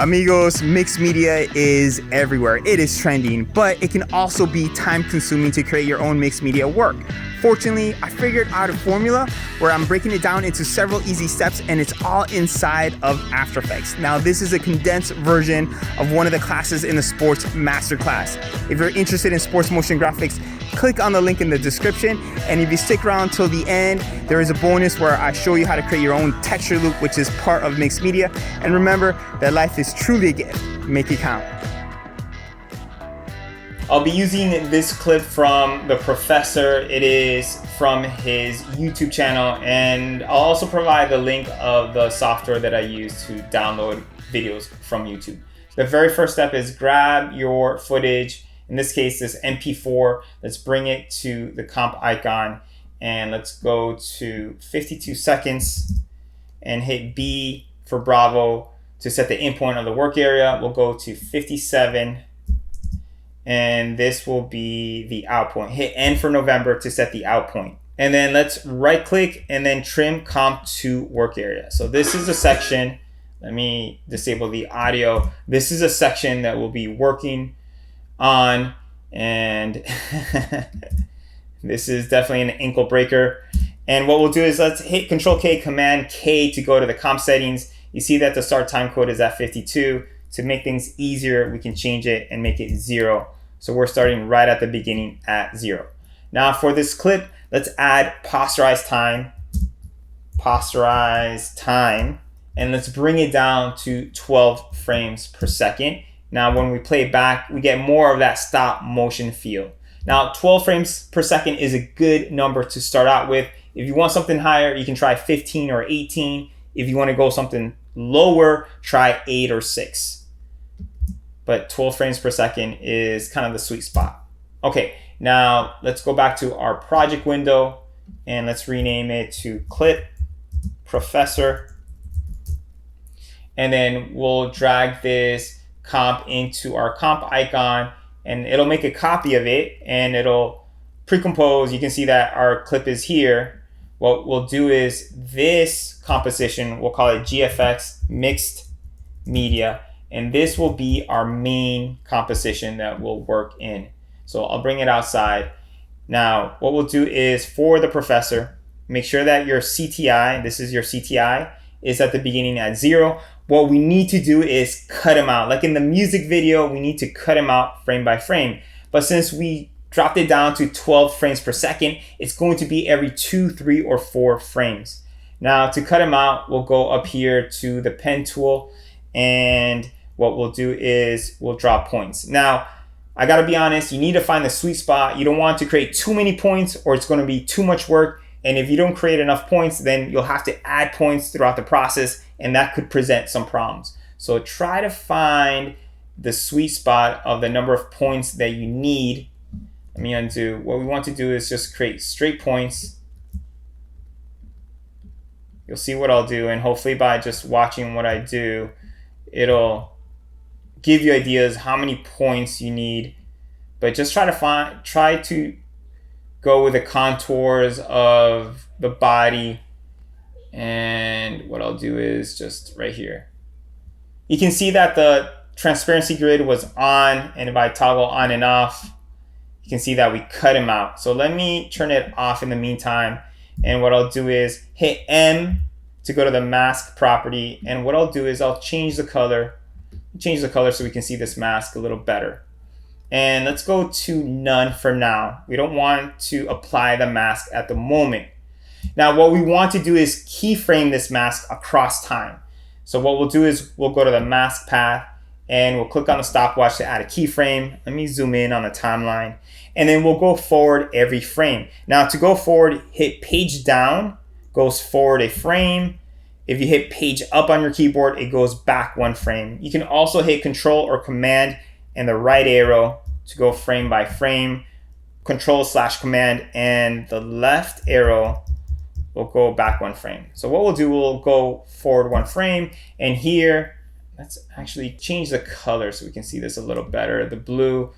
Amigos, mixed media is everywhere. It is trending, but it can also be time consuming to create your own mixed media work. Fortunately, I figured out a formula where I'm breaking it down into several easy steps, and it's all inside of After Effects. Now, this is a condensed version of one of the classes in the sports masterclass. If you're interested in sports motion graphics, click on the link in the description. And if you stick around till the end, there is a bonus where I show you how to create your own texture loop, which is part of mixed media. And remember that life is truly a gift. Make it count. I'll be using this clip from the professor. It is from his YouTube channel, and I'll also provide the link of the software that I use to download videos from YouTube. The very first step is grab your footage. In this case, this MP4. Let's bring it to the comp icon, and let's go to 52 seconds and hit B for Bravo to set the endpoint of the work area. We'll go to 57. And this will be the out point. Hit N for November to set the out point. And then let's right click and then trim comp to work area. So this is a section. Let me disable the audio. This is a section that we'll be working on. And this is definitely an ankle breaker. And what we'll do is let's hit Control K, Command K to go to the comp settings. You see that the start time code is at 52. To make things easier, we can change it and make it 0. So we're starting right at the beginning at 0. Now for this clip, let's add posterize time, and let's bring it down to 12 frames per second. Now when we play it back, we get more of that stop motion feel. Now 12 frames per second is a good number to start out with. If you want something higher, you can try 15 or 18. If you want to go something lower, try 8 or 6. But 12 frames per second is kind of the sweet spot. Okay, now let's go back to our project window and let's rename it to Clip Professor. And then we'll drag this comp into our comp icon, and it'll make a copy of it and it'll pre-compose. You can see that our clip is here. What we'll do is this composition, we'll call it GFX Mixed Media. And this will be our main composition that we'll work in. So I'll bring it outside. Now, what we'll do is for the professor, make sure that your CTI, this is your CTI, is at the beginning at 0. What we need to do is cut him out. Like in the music video, we need to cut him out frame by frame. But since we dropped it down to 12 frames per second, it's going to be every 2, 3, or 4 frames. Now to cut him out, we'll go up here to the pen tool, and what we'll do is we'll draw points. Now, I gotta be honest, you need to find the sweet spot. You don't want to create too many points or it's gonna be too much work. And if you don't create enough points, then you'll have to add points throughout the process, and that could present some problems. So try to find the sweet spot of the number of points that you need. Let me undo. What we want to do is just create straight points. You'll see what I'll do, and hopefully by just watching what I do, it'll give you ideas how many points you need. But just try to go with the contours of the body. And what I'll do is just right here, you can see that the transparency grid was on, and if I toggle on and off, you can see that we cut him out. So let me turn it off in the meantime, and what I'll do is hit M to go to the mask property, and what I'll do is I'll change the color so we can see this mask a little better. And let's go to none for now. We don't want to apply the mask at the moment. Now what we want to do is keyframe this mask across time. So what we'll do is we'll go to the mask path and we'll click on the stopwatch to add a keyframe. Let me zoom in on the timeline, and then we'll go forward every frame. Now to go forward, hit page down, goes forward a frame. If you hit page up on your keyboard, it goes back 1 frame. You can also hit Control or Command and the right arrow to go frame by frame. Control/Command and the left arrow will go back 1 frame. So what we'll do, we'll go forward 1 frame, and here, let's actually change the color so we can see this a little better. The blue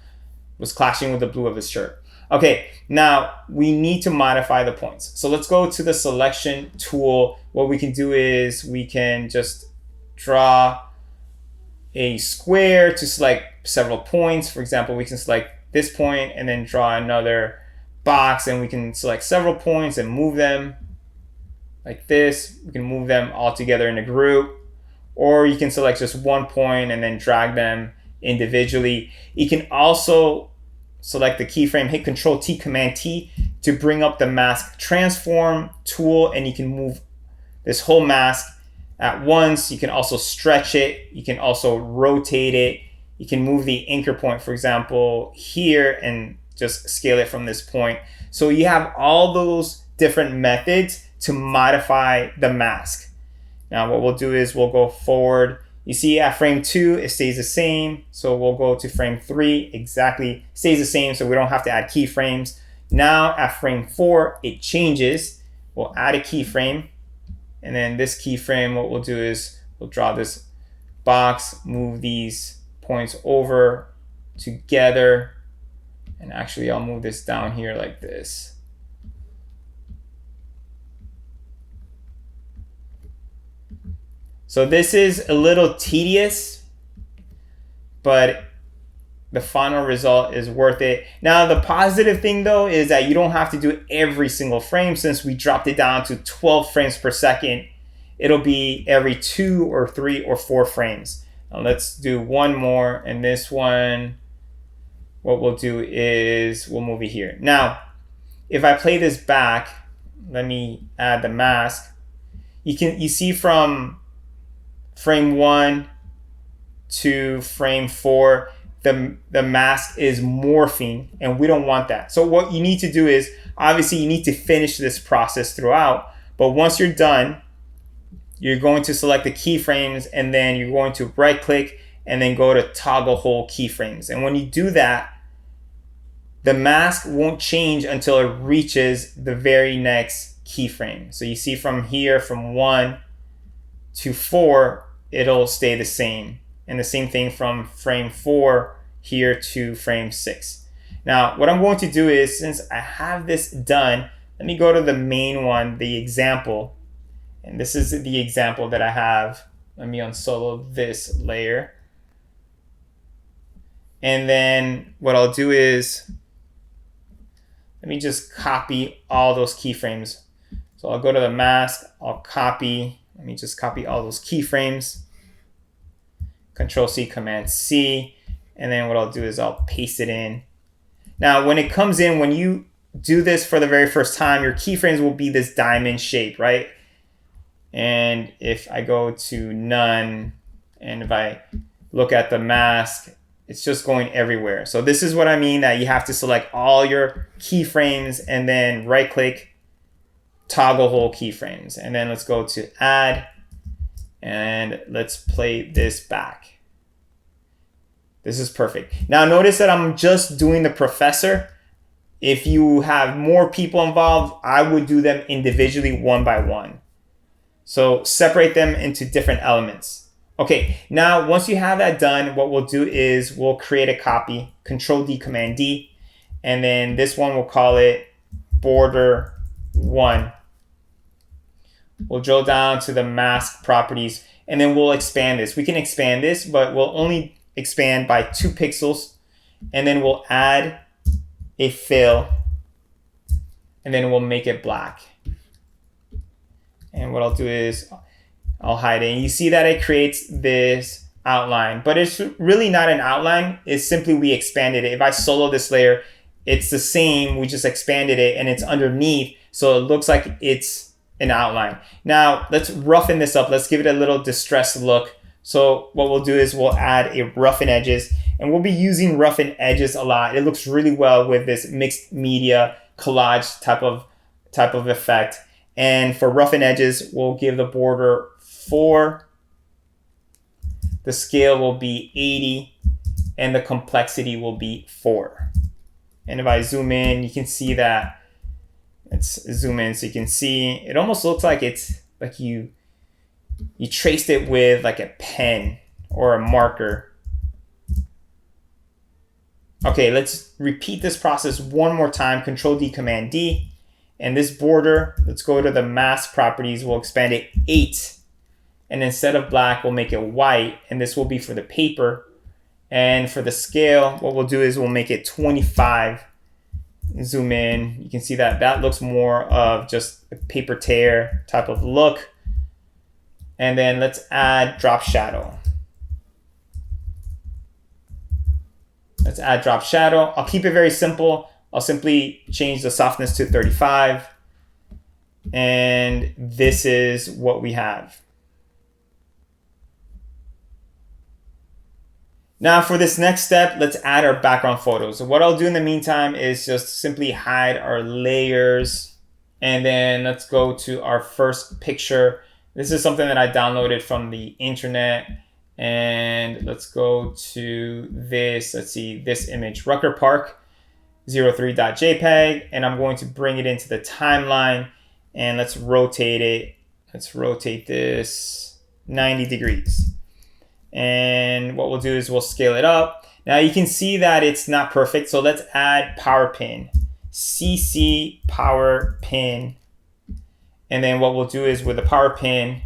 was clashing with the blue of his shirt. Okay, now we need to modify the points. So let's go to the selection tool. What we can do is we can just draw a square to select several points. For example, we can select this point and then draw another box, and we can select several points and move them like this. We can move them all together in a group, or you can select just one point and then drag them individually. You can also select the keyframe, hit Control T, Command T to bring up the mask transform tool, and you can move this whole mask at once. You can also stretch it. You can also rotate it. You can move the anchor point, for example, here, and just scale it from this point. So you have all those different methods to modify the mask. Now what we'll do is we'll go forward. You see at frame 2, it stays the same. So we'll go to frame 3, exactly stays the same, so we don't have to add keyframes. Now at frame 4, it changes. We'll add a keyframe. And then this keyframe, what we'll do is we'll draw this box, move these points over together. And actually, I'll move this down here like this. So this is a little tedious, but the final result is worth it. Now, the positive thing though is that you don't have to do every single frame. Since we dropped it down to 12 frames per second, it'll be every 2 or 3 or 4 frames. Now let's do one more, and this one, what we'll do is we'll move it here. Now, if I play this back, let me add the mask. You see from frame 1 to frame 4, the mask is morphing, and we don't want that. So what you need to do is, obviously you need to finish this process throughout, but once you're done, you're going to select the keyframes, and then you're going to right click and then go to toggle hole keyframes. And when you do that, the mask won't change until it reaches the very next keyframe. So you see from here, from 1 to 4, it'll stay the same. And the same thing from frame 4 here to frame 6. Now, what I'm going to do is, since I have this done, let me go to the main one, the example. And this is the example that I have. Let me unsolo this layer. And then what I'll do is, let me just copy all those keyframes. So I'll go to the mask, I'll copy, let me just copy all those keyframes. Control C, Command C, and then what I'll do is I'll paste it in. Now, when it comes in, when you do this for the very first time, your keyframes will be this diamond shape, right? And if I go to none, and if I look at the mask, it's just going everywhere. So this is what I mean, that you have to select all your keyframes and then right click, toggle hole keyframes. And then let's go to add, and let's play this back. This is perfect. Now notice that I'm just doing the professor. If you have more people involved, I would do them individually, one by one. So separate them into different elements. Okay, now once you have that done, what we'll do is we'll create a copy, Control D, Command D, and then this one we'll call it border 1. We'll drill down to the mask properties, and then we'll expand this. We can expand this, but we'll only expand by 2 pixels, and then we'll add a fill, and then we'll make it black. And what I'll do is I'll hide it. And you see that it creates this outline, but it's really not an outline. It's simply we expanded it. If I solo this layer, it's the same. We just expanded it, and it's underneath, so it looks like it's an outline. Now let's roughen this up. Let's give it a little distressed look. So what we'll do is we'll add a roughen edges, and we'll be using roughen edges a lot. It looks really well with this mixed media collage type of effect. And for roughen edges, we'll give the border 4. The scale will be 80, and the complexity will be 4. And if I zoom in, you can see that. Let's zoom in so you can see. It almost looks like it's like you traced it with like a pen or a marker. Okay, let's repeat this process one more time. Control D, Command D. And this border, let's go to the mask properties. We'll expand it 8. And instead of black, we'll make it white. And this will be for the paper. And for the scale, what we'll do is we'll make it 25. Zoom in. You can see that that looks more of just a paper tear type of look. And then let's add drop shadow. Let's add drop shadow. I'll keep it very simple. I'll simply change the softness to 35. And this is what we have. Now for this next step, let's add our background photos. So what I'll do in the meantime is just simply hide our layers. And then let's go to our first picture. This is something that I downloaded from the internet. And let's go to this, let's see, this image, Rucker Park 03.jpg. And I'm going to bring it into the timeline and let's rotate it. Let's rotate this 90 degrees. And what we'll do is we'll scale it up. Now you can see that it's not perfect. So let's add power pin, CC power pin. And then what we'll do is with the power pin,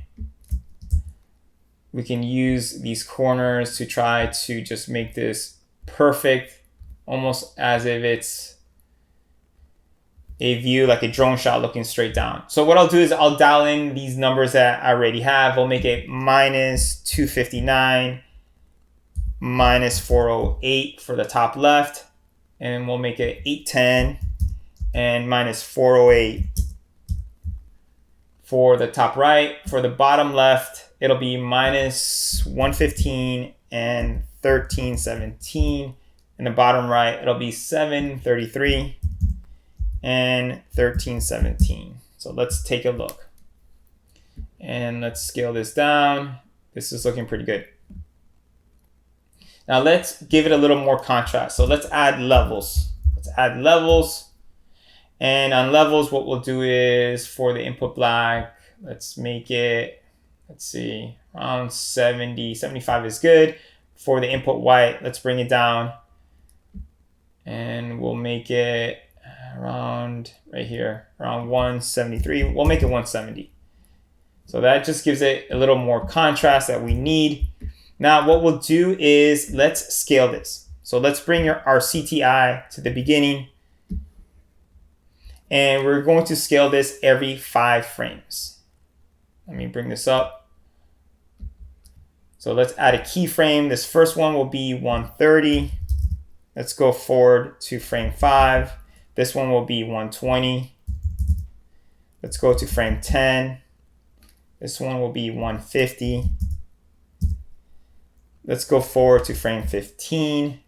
we can use these corners to try to just make this perfect, almost as if it's a view like a drone shot looking straight down. So what I'll do is I'll dial in these numbers that I already have. We'll make it minus 259, minus 408 for the top left, and we'll make it 810 and minus 408 for the top right. For the bottom left, it'll be minus 115 and 1317. In the bottom right, it'll be 733 and 1317. So let's take a look. And let's scale this down. This is looking pretty good. Now let's give it a little more contrast. So let's add levels. Let's add levels. And on levels, what we'll do is for the input black, let's make it, let's see, around 70, 75 is good. For the input white, let's bring it down. And we'll make it around right here, around 173. We'll make it 170. So that just gives it a little more contrast that we need. Now what we'll do is let's scale this. So let's bring our CTI to the beginning. And we're going to scale this every 5 frames. Let me bring this up. So let's add a keyframe. This first one will be 130. Let's go forward to frame 5. This one will be 120. Let's go to frame 10. This one will be 150. Let's go forward to frame 15.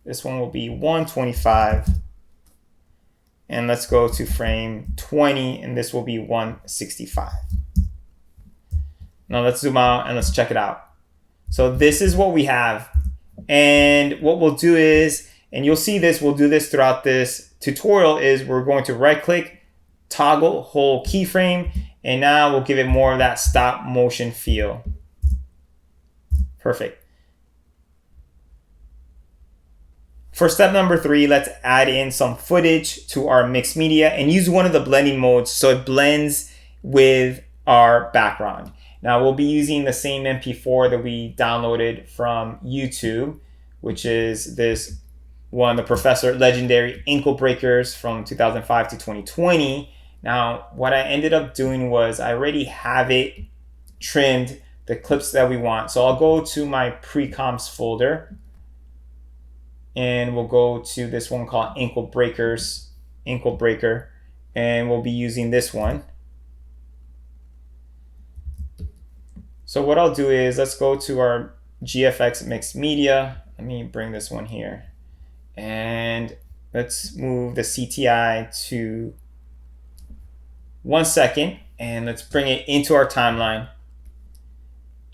This one will be 125. And let's go to frame 20, and this will be 165. Now let's zoom out and let's check it out. So this is what we have. And what we'll do is, and you'll see this, we'll do this throughout this tutorial, is we're going to right click, toggle whole keyframe, and now we'll give it more of that stop motion feel. Perfect. For step number 3, let's add in some footage to our mixed media and use one of the blending modes so it blends with our background. Now we'll be using the same MP4 that we downloaded from YouTube, which is this one, the Professor Legendary Ankle Breakers from 2005 to 2020. Now, what I ended up doing was I already have it trimmed, the clips that we want. So I'll go to my pre-comps folder and we'll go to this one called Ankle Breakers, Ankle Breaker, and we'll be using this one. So what I'll do is let's go to our GFX mixed media. Let me bring this one here. And let's move the CTI to 1 second and let's bring it into our timeline.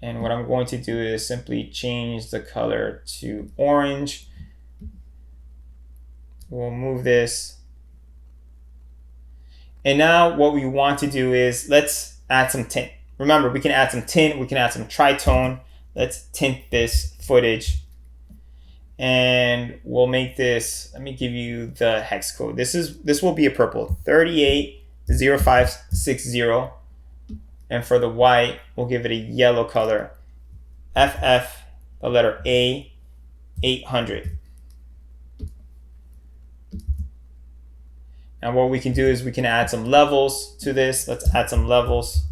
And what I'm going to do is simply change the color to orange. We'll move this. And now what we want to do is let's add some tint. Remember, we can add some tint, we can add some tritone. Let's tint this footage. And we'll make this, let me give you the hex code. This will be a purple, 380560. And for the white, we'll give it a yellow color. FF, the letter A, 800. Now what we can do is we can add some levels to this. Let's add some levels.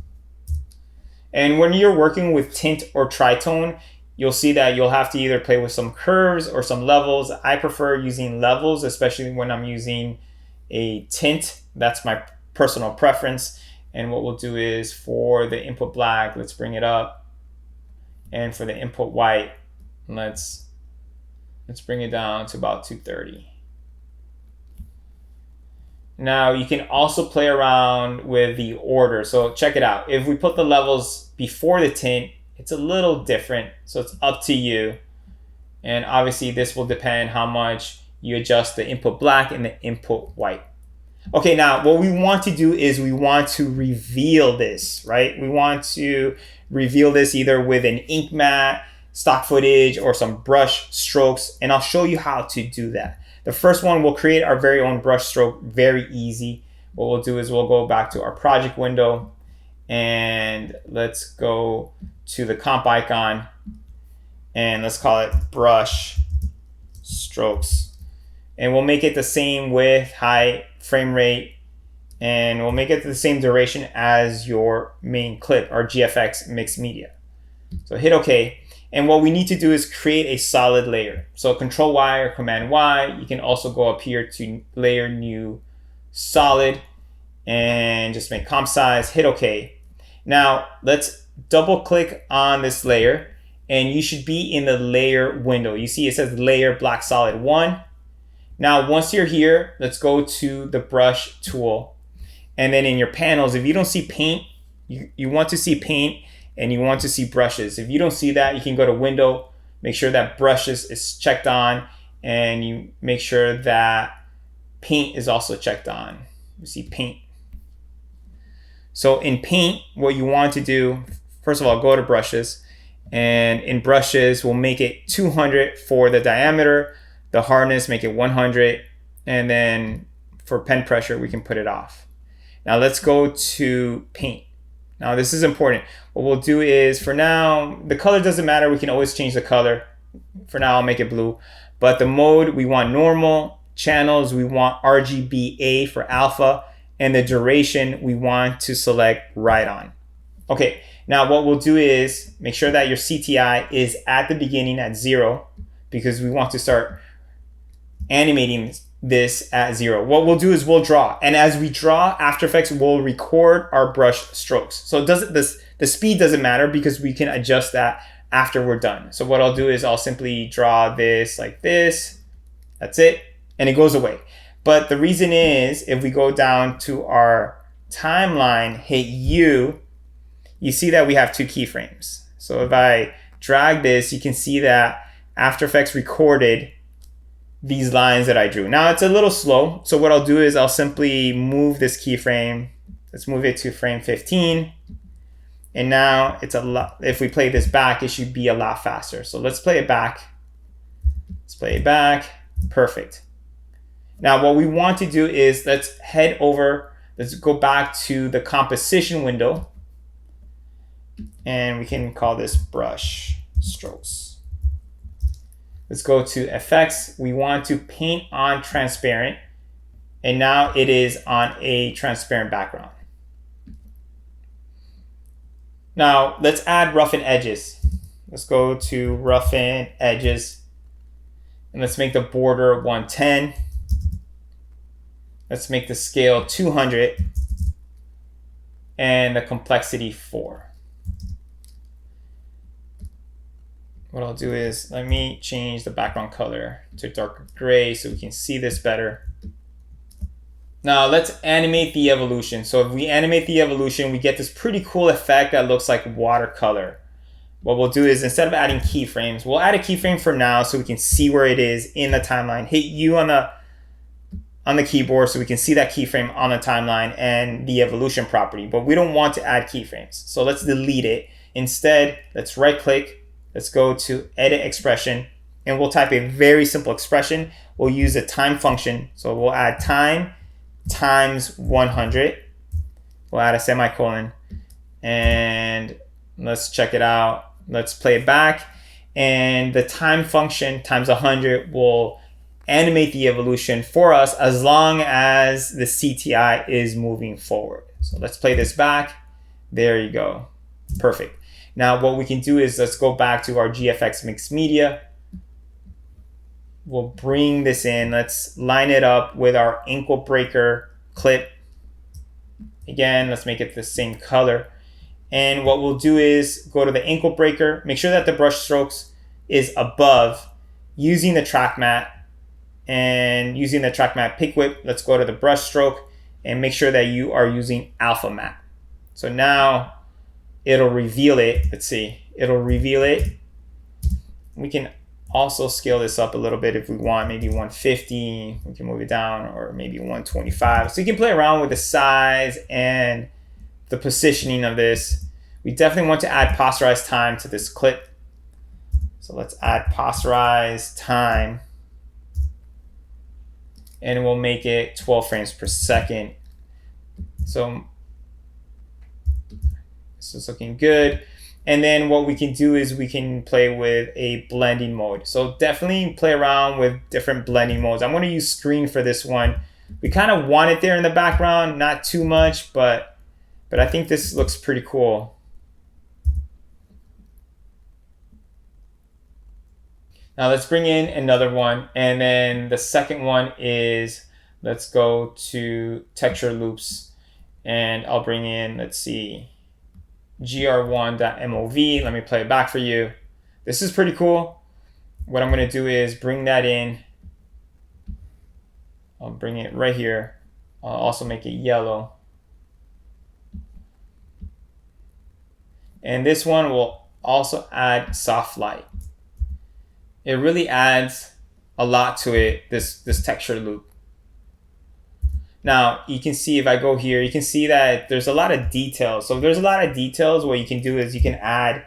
And when you're working with tint or tritone, you'll see that you'll have to either play with some curves or some levels. I prefer using levels, especially when I'm using a tint. That's my personal preference. And what we'll do is for the input black, let's bring it up. And for the input white, let's bring it down to about 230. Now you can also play around with the order. So check it out. If we put the levels before the tint, it's a little different. So it's up to you. And obviously this will depend how much you adjust the input black and the input white. Okay, now what we want to do is we want to reveal this, right? We want to reveal this either with an ink mat, stock footage, or some brush strokes. And I'll show you how to do that. The first one, we'll create our very own brush stroke, very easy. What we'll do is we'll go back to our project window and let's go to the comp icon and let's call it brush strokes. And we'll make it the same width, height, frame rate, and we'll make it the same duration as your main clip, our GFX mixed media. So hit OK. And what we need to do is create a solid layer. So Control Y or Command Y. You can also go up here to layer new solid and just make comp size, hit OK. Now let's double click on this layer and you should be in the layer window. You see it says layer black solid 1. Now once you're here, let's go to the brush tool. And then in your panels, if you don't see paint, you want to see paint and you want to see brushes. If you don't see that, you can go to window, make sure that brushes is checked on, and you make sure that paint is also checked on. You see paint. So in paint, what you want to do, first of all, go to brushes, and in brushes, we'll make it 200 for the diameter, the hardness, make it 100, and then for pen pressure, we can put it off. Now let's go to paint. Now this is important. What we'll do is, for now, the color doesn't matter. We can always change the color. For now, I'll make it blue. But the mode, we want normal. Channels, we want RGBA for alpha. And the duration, we want to select right on. Okay, now what we'll do is make sure that your CTI is at the beginning at 0 because we want to start animating this at 0. What we'll do is we'll draw, and as we draw, After Effects will record our brush strokes. So the speed doesn't matter because we can adjust that after we're done. So what I'll do is I'll simply draw this like this. That's it, and it goes away. But the reason is, if we go down to our timeline, hit U, you see that we have 2 keyframes. So if I drag this, you can see that After Effects recorded these lines that I drew. Now it's a little slow, so what I'll do is I'll simply move this keyframe. Let's move it to frame 15. And now it's a lot, if we play this back, it should be a lot faster. So let's play it back. Let's play it back. Perfect. Now what we want to do is let's head over, let's go back to the composition window. And we can call this brush strokes. Let's go to effects. We want to paint on transparent. And now it is on a transparent background. Now let's add roughen edges. Let's go to roughen edges. And let's make the border 110. Let's make the scale 200. And the complexity 4. What I'll do is, let me change the background color to darker gray so we can see this better. Now let's animate the evolution. So if we animate the evolution, we get this pretty cool effect that looks like watercolor. What we'll do is, instead of adding keyframes, we'll add a keyframe for now so we can see where it is in the timeline. Hit U on the keyboard so we can see that keyframe on the timeline and the evolution property, but we don't want to add keyframes. So let's delete it. Instead, let's right click. Let's go to edit expression and we'll type a very simple expression. We'll use a time function. So we'll add time times 100. We'll add a semicolon And let's check it out. Let's play it back. And the time function times 100 will animate the evolution for us as long as the CTI is moving forward. So let's play this back. There you go. Perfect. Now what we can do is let's go back to our GFX mixed media. We'll bring this in. Let's line it up with our ankle breaker clip. Again, let's make it the same color. And what we'll do is go to the ankle breaker, make sure that the brush strokes is above using the track mat. And using the track mat pick whip, let's go to the brush stroke and make sure that you are using alpha mat. So now it'll reveal it. Let's see, it'll reveal it. We can also scale this up a little bit if we want, maybe 150, we can move it down, or maybe 125. So you can play around with the size and the positioning of this. We definitely want to add posterized time to this clip. So let's add posterized time. And we'll make it 12 frames per second. So this is looking good. And then what we can do is we can play with a blending mode. So definitely play around with different blending modes. I'm going to use screen for this one. We kind of want it there in the background, not too much, but I think this looks pretty cool. Now let's bring in another one. And then the second one is, let's go to texture loops. And I'll bring in, let's see, gr1.mov. Let me play it back for you. This is pretty cool. What I'm going to do is bring that in. I'll bring it right here. I'll also make it yellow. And this one will also add soft light. It really adds a lot to it, this texture loop. Now you can see if I go here, you can see that there's a lot of details. So there's a lot of details. What you can do is you can add,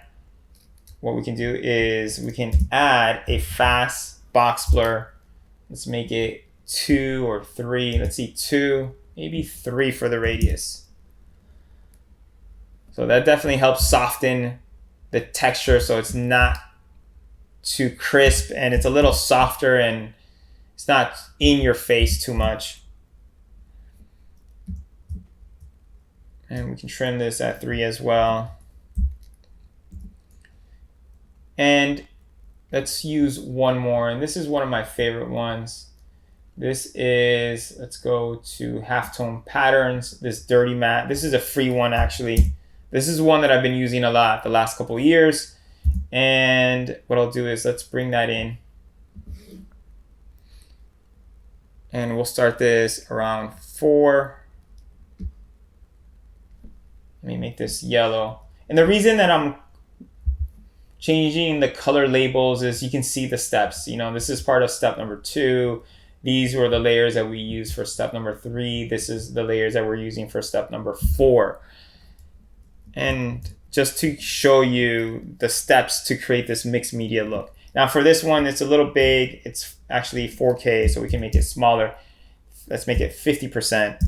what we can do is we can add a fast box blur. Let's make it 2 or 3. Let's see, 2, maybe 3 for the radius. So that definitely helps soften the texture so it's not too crisp and it's a little softer and it's not in your face too much. And we can trim this at 3 as well. And let's use one more, and this is one of my favorite ones. This is, let's go to halftone patterns, this dirty matte. This is a free one actually. This is one that I've been using a lot the last couple of years. And what I'll do is let's bring that in. And we'll start this around 4. Let me make this yellow. And the reason that I'm changing the color labels is you can see the steps. You know, this is part of step number 2. These were the layers that we used for step number 3. This is the layers that we're using for step number 4. And just to show you the steps to create this mixed media look. Now for this one, it's a little big. It's actually 4K, so we can make it smaller. Let's make it 50%.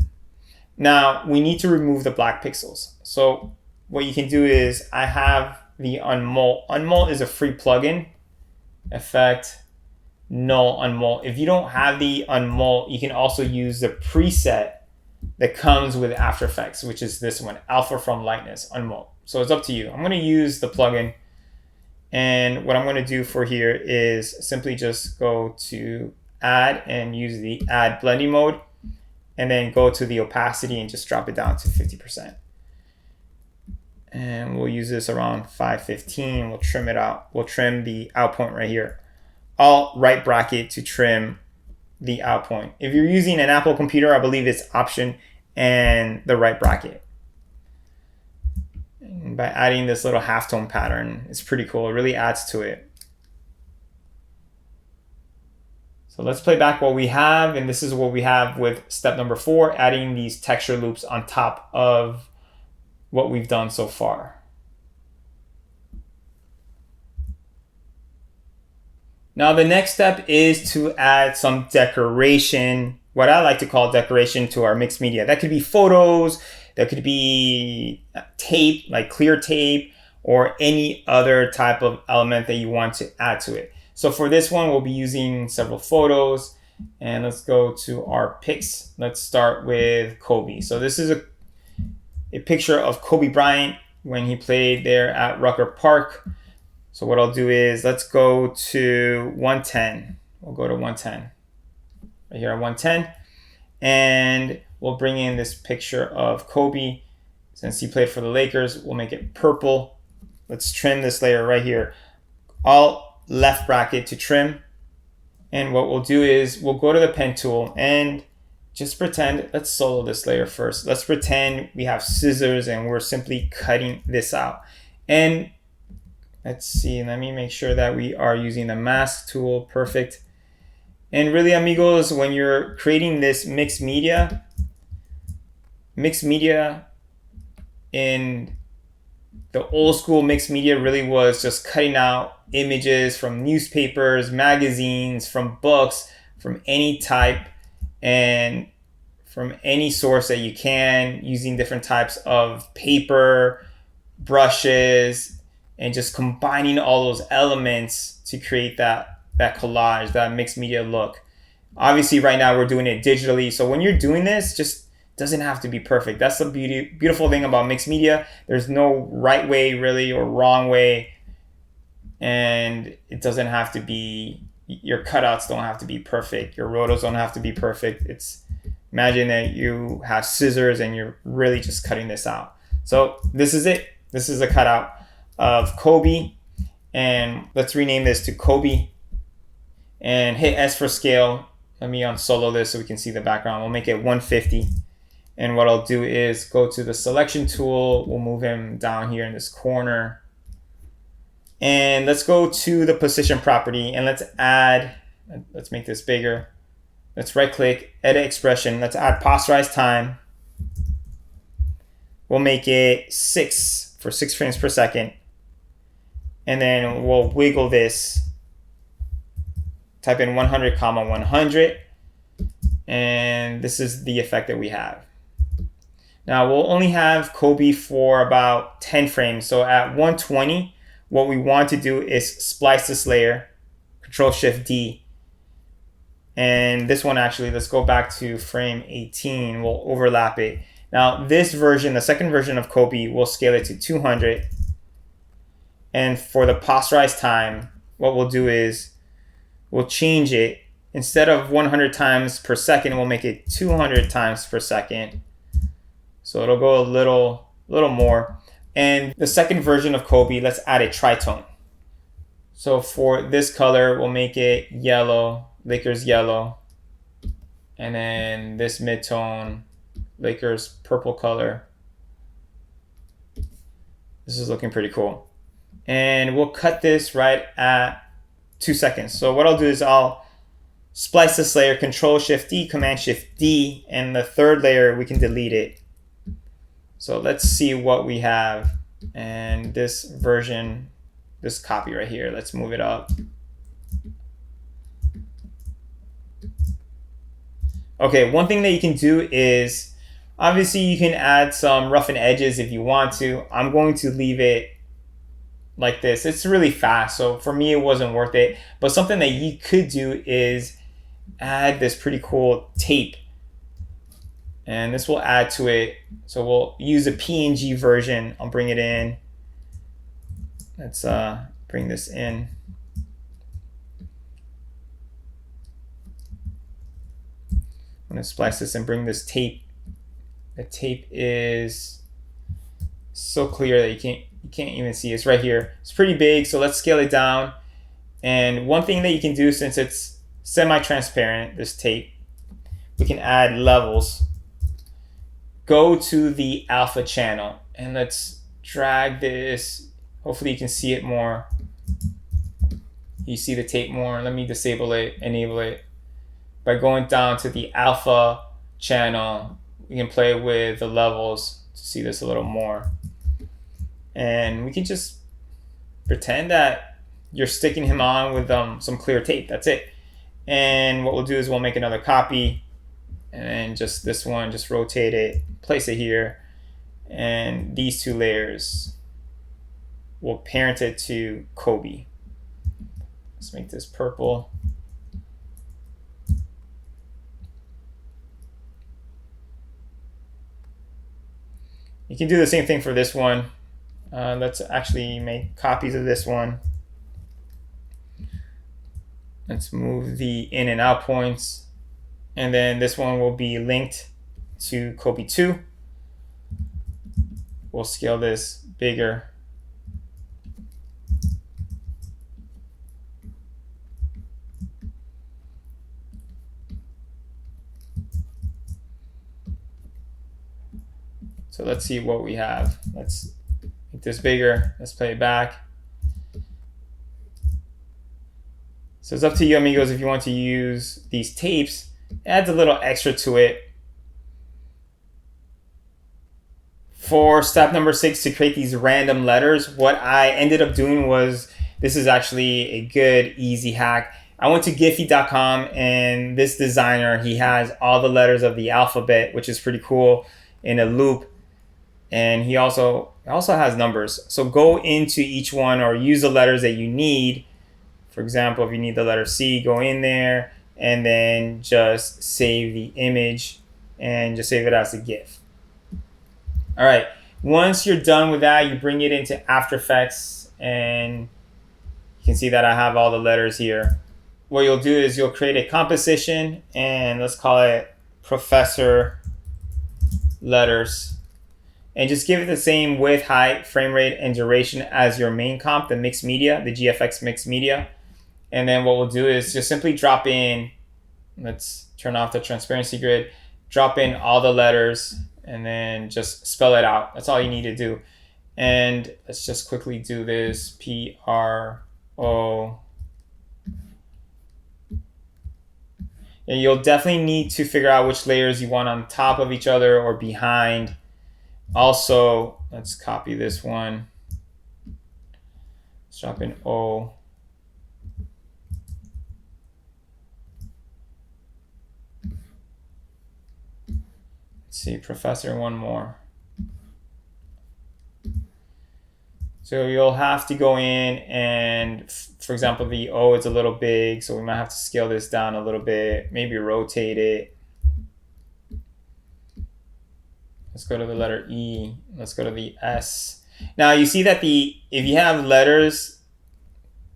Now we need to remove the black pixels. So what you can do is I have the unmult. Unmult is a free plugin. Effect, null, unmult. If you don't have the unmult, you can also use the preset that comes with After Effects, which is this one, Alpha from Lightness, unmult. So it's up to you. I'm going to use the plugin. And what I'm going to do for here is simply just go to add and use the add blending mode. And then go to the opacity and just drop it down to 50%. And we'll use this around 515. We'll trim it out. We'll trim the out point right here. Alt right bracket to trim the out point. If you're using an Apple computer, I believe it's Option and the right bracket. And by adding this little halftone pattern, it's pretty cool. It really adds to it. So let's play back what we have, and this is what we have with step number 4, adding these texture loops on top of what we've done so far. Now the next step is to add some decoration, what I like to call decoration, to our mixed media. That could be photos, There could be tape, like clear tape, or any other type of element that you want to add to it. So for this one, we'll be using several photos. And let's go to our pics. Let's start with Kobe. So this is a picture of Kobe Bryant when he played there at Rucker Park. So what I'll do is let's go to 110. We'll go to 110. Right here at 110. And we'll bring in this picture of Kobe. Since he played for the Lakers, we'll make it purple. Let's trim this layer right here. Alt left bracket to trim. And what we'll do is we'll go to the pen tool and just pretend, let's solo this layer first. Let's pretend we have scissors and we're simply cutting this out. And let's see, let me make sure that we are using the mask tool. Perfect. And really, amigos, when you're creating this mixed media in the old school mixed media really was just cutting out images from newspapers, magazines, from books, from any type, and from any source that you can, using different types of paper, brushes, and just combining all those elements to create that collage, that mixed media look. Obviously, right now we're doing it digitally. So when you're doing this, just doesn't have to be perfect. That's the beautiful thing about mixed media. There's no right way really or wrong way. And it doesn't have to be, your cutouts don't have to be perfect. Your rotos don't have to be perfect. It's, imagine that you have scissors and you're really just cutting this out. So this is it. This is a cutout of Kobe. And let's rename this to Kobe. And hit S for scale. Let me unsolo this so we can see the background. We'll make it 150. And what I'll do is go to the selection tool. We'll move him down here in this corner. And let's go to the position property and let's make this bigger. Let's right click, edit expression. Let's add posterize time. We'll make it 6 for 6 frames per second. And then we'll wiggle this. Type in 100, 100. And this is the effect that we have. Now we'll only have Kobe for about 10 frames. So at 120, what we want to do is splice this layer, Control-Shift-D. And this one actually, let's go back to frame 18. We'll overlap it. Now this version, the second version of Kobe, we'll scale it to 200. And for the posterize time, what we'll do is we'll change it. Instead of 100 times per second, we'll make it 200 times per second. So it'll go a little more. And the second version of Kobe, let's add a tritone. So for this color, we'll make it yellow, Lakers yellow. And then this midtone, Lakers purple color. This is looking pretty cool. And we'll cut this right at 2 seconds. So what I'll do is I'll splice this layer, Control-Shift-D, Command-Shift-D, and the third layer, we can delete it. So let's see what we have. And this version, this copy right here, let's move it up. Okay, one thing that you can do is, obviously you can add some roughened edges if you want to. I'm going to leave it like this. It's really fast, so for me it wasn't worth it. But something that you could do is add this pretty cool tape. And this will add to it. So we'll use a PNG version. I'll bring it in. Let's bring this in. I'm gonna splice this and bring this tape. The tape is so clear that you can't even see. It's right here. It's pretty big, so let's scale it down. And one thing that you can do, since it's semi-transparent, this tape, we can add levels. Go to the alpha channel and let's drag this. Hopefully you can see it more. You see the tape more. Let me disable it, enable it. By going down to the alpha channel, we can play with the levels to see this a little more. And we can just pretend that you're sticking him on with some clear tape. That's it. And what we'll do is we'll make another copy. And then just this one, just rotate it, place it here. And these two layers will parent it to Kobe. Let's make this purple. You can do the same thing for this one. Let's actually make copies of this one. Let's move the in and out points. And then this one will be linked to Kobe 2. We'll scale this bigger. So let's see what we have. Let's make this bigger. Let's play it back. So it's up to you, amigos, if you want to use these tapes. It adds a little extra to it. For step number 6, to create these random letters, what I ended up doing was, this is actually a good, easy hack. I went to Giphy.com, and this designer, he has all the letters of the alphabet, which is pretty cool, in a loop. And he also has numbers. So go into each one or use the letters that you need. For example, if you need the letter C, go in there and then just save the image and just save it as a GIF. All right, once you're done with that, you bring it into After Effects, and you can see that I have all the letters here. What you'll do is you'll create a composition, and let's call it Professor Letters. And just give it the same width, height, frame rate, and duration as your main comp, the mixed media, the GFX mixed media. And then what we'll do is just simply drop in, let's turn off the transparency grid, drop in all the letters, and then just spell it out. That's all you need to do. And let's just quickly do this, P-R-O. And you'll definitely need to figure out which layers you want on top of each other or behind. Also, let's copy this one. Let's drop in O. Let's see, Professor, one more. So you'll have to go in and, for example, the O is a little big, so we might have to scale this down a little bit, maybe rotate it. Let's go to the letter E. Let's go to the S. Now you see that if you have letters,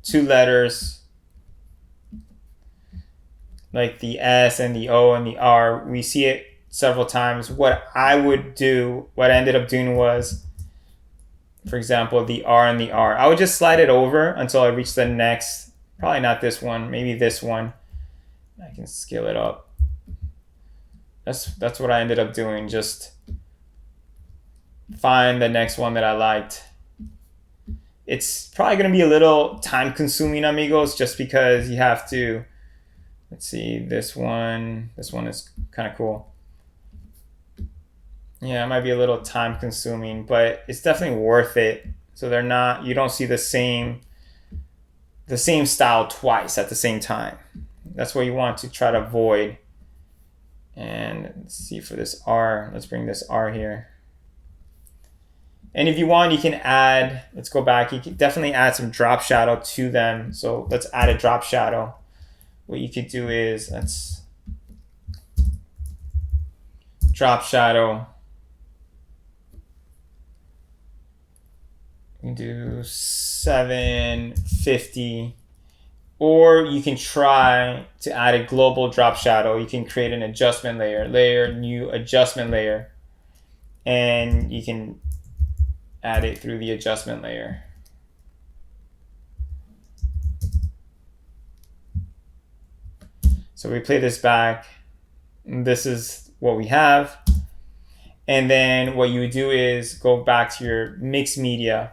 two letters, like the S and the O and the R, we see it several times. What I ended up doing was, for example, the R and the R. I would just slide it over until I reach the next, probably not this one, maybe this one. I can scale it up. That's what I ended up doing. Just find the next one that I liked. It's probably going to be a little time consuming, amigos, just because you have to, let's see, this one is kind of cool. Yeah, it might be a little time consuming, but it's definitely worth it. So you don't see the same style twice at the same time. That's what you want to try to avoid. And let's see, for this R, let's bring this R here. And if you want, you can add, let's go back, you can definitely add some drop shadow to them. So let's add a drop shadow. What you could do is, let's drop shadow. You can do 750. Or you can try to add a global drop shadow. You can create an adjustment layer, new adjustment layer. And you can add it through the adjustment layer. So we play this back. This is what we have. And then what you would do is go back to your mixed media.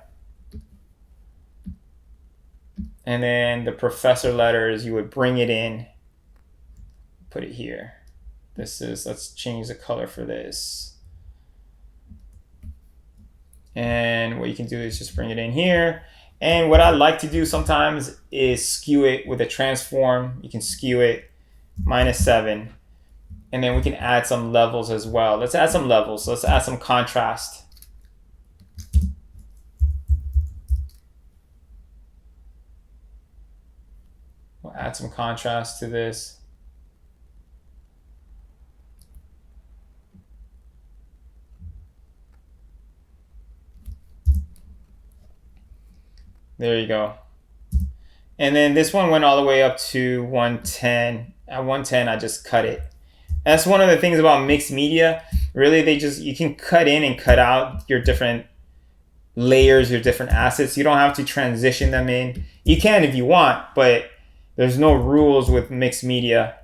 And then the professor letters, you would bring it in, put it here. Let's change the color for this. And what you can do is just bring it in here. And what I like to do sometimes is skew it with a transform. You can skew it -7. And then we can add some levels as well. Let's add some levels. Let's add some contrast. We'll add some contrast to this. There you go. And then this one went all the way up to 110. At 110, I just cut it. That's one of the things about mixed media. Really, you can cut in and cut out your different layers, your different assets. You don't have to transition them in. You can if you want, but there's no rules with mixed media.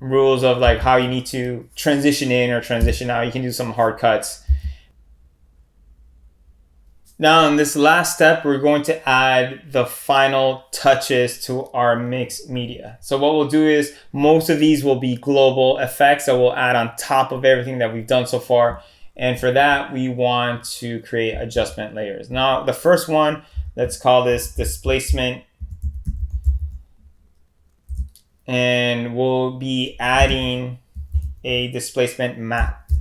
Rules of like how you need to transition in or transition out. You can do some hard cuts. Now in this last step, we're going to add the final touches to our mixed media. So what we'll do is most of these will be global effects that we'll add on top of everything that we've done so far. And for that, we want to create adjustment layers. Now, the first one, let's call this displacement. And we'll be adding a displacement map.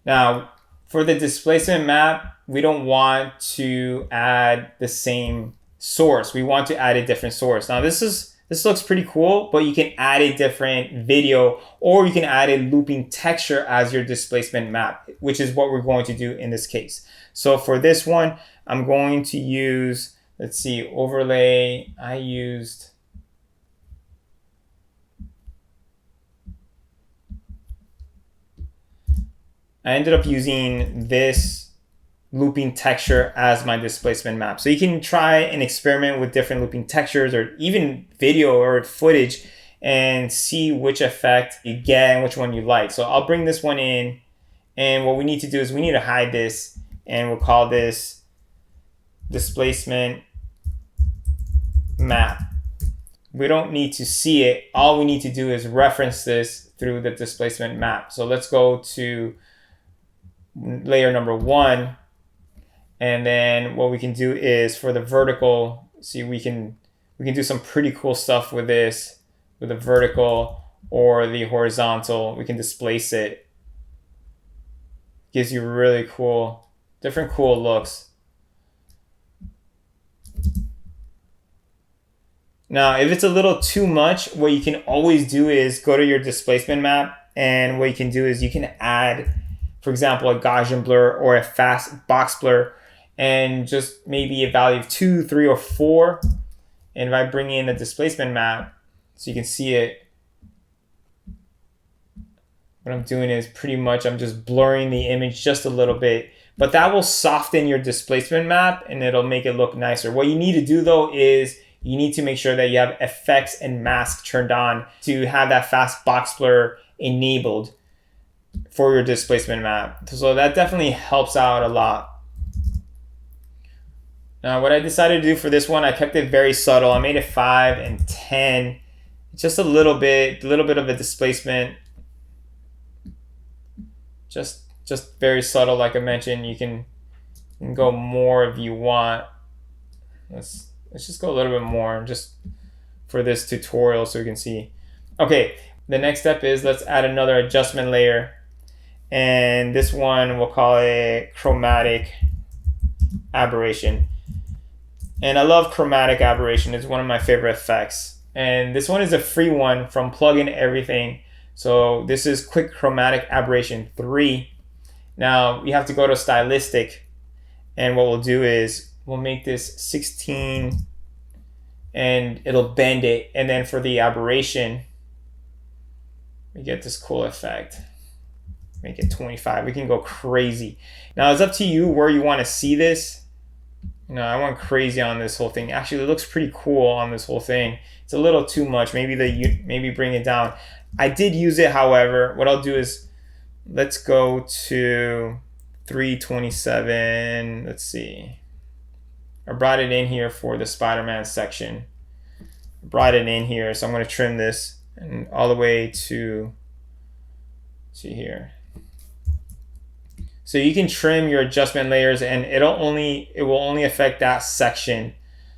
Now, for the displacement map, we don't want to add the same source. We want to add a different source. Now, this looks pretty cool, but you can add a different video, or you can add a looping texture as your displacement map, which is what we're going to do in this case. So for this one, I'm going to use, let's see, overlay. I ended up using this looping texture as my displacement map. So you can try and experiment with different looping textures or even video or footage and see which effect you get and which one you like. So I'll bring this one in, and what we need to do is we need to hide this, and we'll call this displacement map. We don't need to see it. All we need to do is reference this through the displacement map. So let's go to layer number 1. And then what we can do is for the vertical, see, we can do some pretty cool stuff with this, with the vertical or the horizontal. We can displace it. Gives you really cool, different cool looks. Now, if it's a little too much, what you can always do is go to your displacement map, and what you can do is you can add, for example, a Gaussian blur or a fast box blur, and just maybe a value of 2, 3, or 4. And if I bring in the displacement map, so you can see it, what I'm doing is pretty much I'm just blurring the image just a little bit, but that will soften your displacement map and it'll make it look nicer. What you need to do though is you need to make sure that you have effects and mask turned on to have that fast box blur enabled for your displacement map. So that definitely helps out a lot. Now, what I decided to do for this one, I kept it very subtle. I made it 5 and 10, just a little bit of a displacement. Just very subtle, like I mentioned. You can go more if you want. Let's just go a little bit more just for this tutorial so we can see. Okay, the next step is let's add another adjustment layer. And this one, we'll call it chromatic aberration. And I love chromatic aberration. It's one of my favorite effects. And this one is a free one from Plugin Everything. So this is Quick Chromatic Aberration 3. Now we have to go to stylistic. And what we'll do is we'll make this 16 and it'll bend it. And then for the aberration, we get this cool effect. Make it 25. We can go crazy. Now it's up to you where you want to see this. No, I went crazy on this whole thing. Actually, it looks pretty cool on this whole thing. It's a little too much. Maybe bring it down. I did use it, however. What I'll do is let's go to 327. Let's see. I brought it in here for the Spider-Man section. Brought it in here, so I'm going to trim this and all the way to here. So you can trim your adjustment layers and it will only affect that section.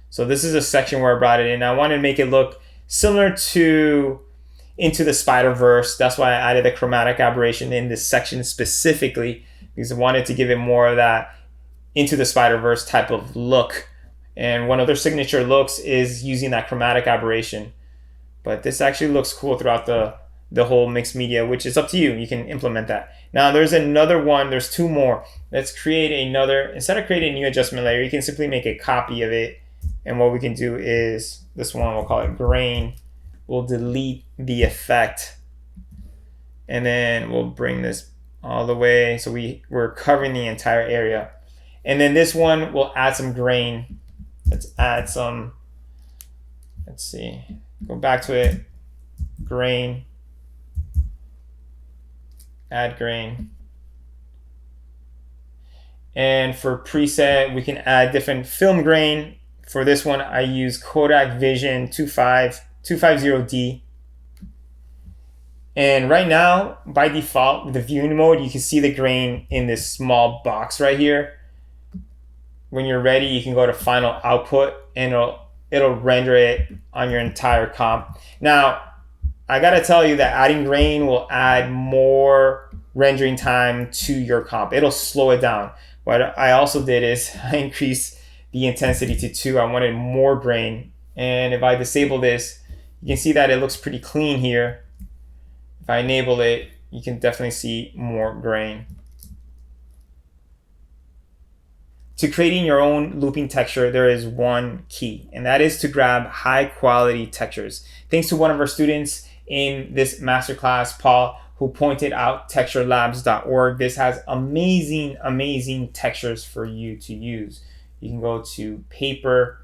So this is a section where I brought it in. I wanted to make it look similar to Into the Spider-Verse. That's why I added the chromatic aberration in this section specifically, because I wanted to give it more of that Into the Spider-Verse type of look And one of their signature looks is using that chromatic aberration. But this actually looks cool throughout the whole mixed media, which is up to you. You can implement that. Now there's another one, there's two more. Let's create another, instead of creating a new adjustment layer, you can simply make a copy of it. And what we can do is, this one, we'll call it grain. We'll delete the effect. And then we'll bring this all the way. So we're covering the entire area. And then this one, we'll add some grain. Let's add some, let's see, go back to it, grain, add grain. And for preset, we can add different film grain. For this one, I use Kodak Vision 250D. And right now, by default, with the viewing mode, you can see the grain in this small box right here. When you're ready, you can go to final output and it'll render it on your entire comp. Now, I gotta tell you that adding grain will add more rendering time to your comp. It'll slow it down. What I also did is I increased the intensity to 2. I wanted more grain. And if I disable this, you can see that it looks pretty clean here. If I enable it, you can definitely see more grain. To creating your own looping texture, there is one key, and that is to grab high quality textures. Thanks to one of our students in this masterclass, Paul, who pointed out texturelabs.org. This has amazing textures for you to use. You can go to paper.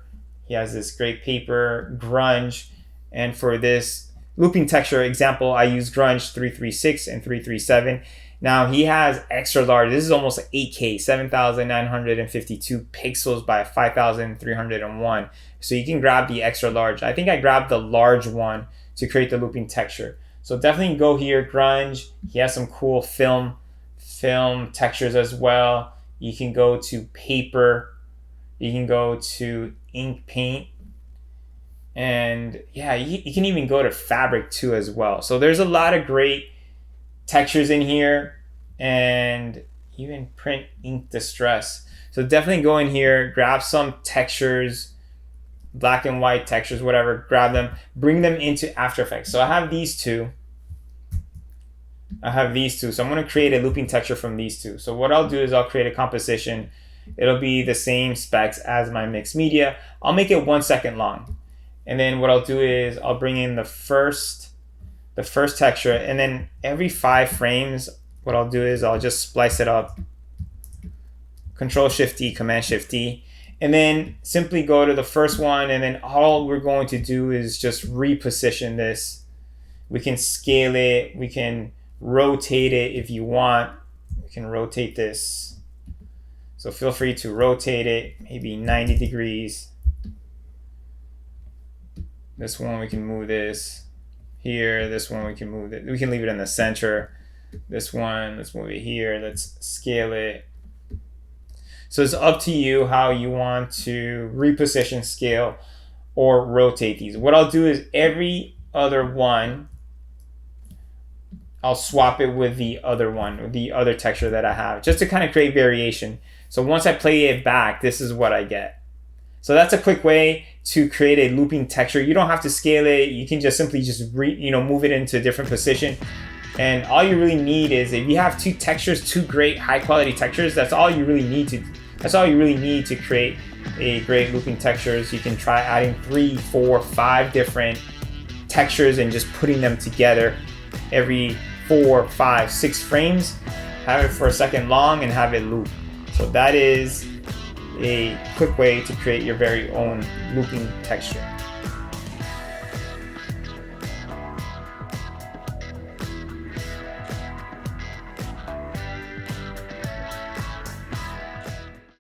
He has this great paper, grunge, and for this looping texture example, I use grunge 336 and 337. Now he has extra large. This is almost 8K, 7,952 pixels by 5,301. So you can grab the extra large. I think I grabbed the large one to create the looping texture. So definitely go here, grunge. He has some cool film textures as well. You can go to paper. You can go to ink paint. And yeah, you can even go to fabric too as well. So there's a lot of great textures in here, and even print ink distress. So definitely go in here, grab some textures, black and white textures, whatever, grab them, bring them into After Effects. So I have these two. So I'm going to create a looping texture from these two. So what I'll do is I'll create a composition. It'll be the same specs as my mixed media. I'll make it 1 second long. And then what I'll do is I'll bring in the first texture, and then every 5 frames, what I'll do is I'll just splice it up. Control-Shift-D, Command-Shift-D, and then simply go to the first one, and then all we're going to do is just reposition this. We can scale it, we can rotate it if you want. We can rotate this. So feel free to rotate it, maybe 90 degrees. This one, we can move this here. This one, we can move it. We can leave it in the center. This one, let's move it here. Let's scale it. So it's up to you how you want to reposition, scale, or rotate these. What I'll do is every other one, I'll swap it with the other one, with the other texture that I have, just to kind of create variation. So once I play it back, this is what I get. So that's a quick way to create a looping texture. You don't have to scale it. You can just simply move it into a different position. And all you really need is, if you have two textures, two great high quality textures, that's all you really need to create a great looping textures. You can try adding 3, 4, 5 different textures and just putting them together every 4, 5, 6 frames. Have it for a second long and have it loop. So that is a quick way to create your very own looping texture.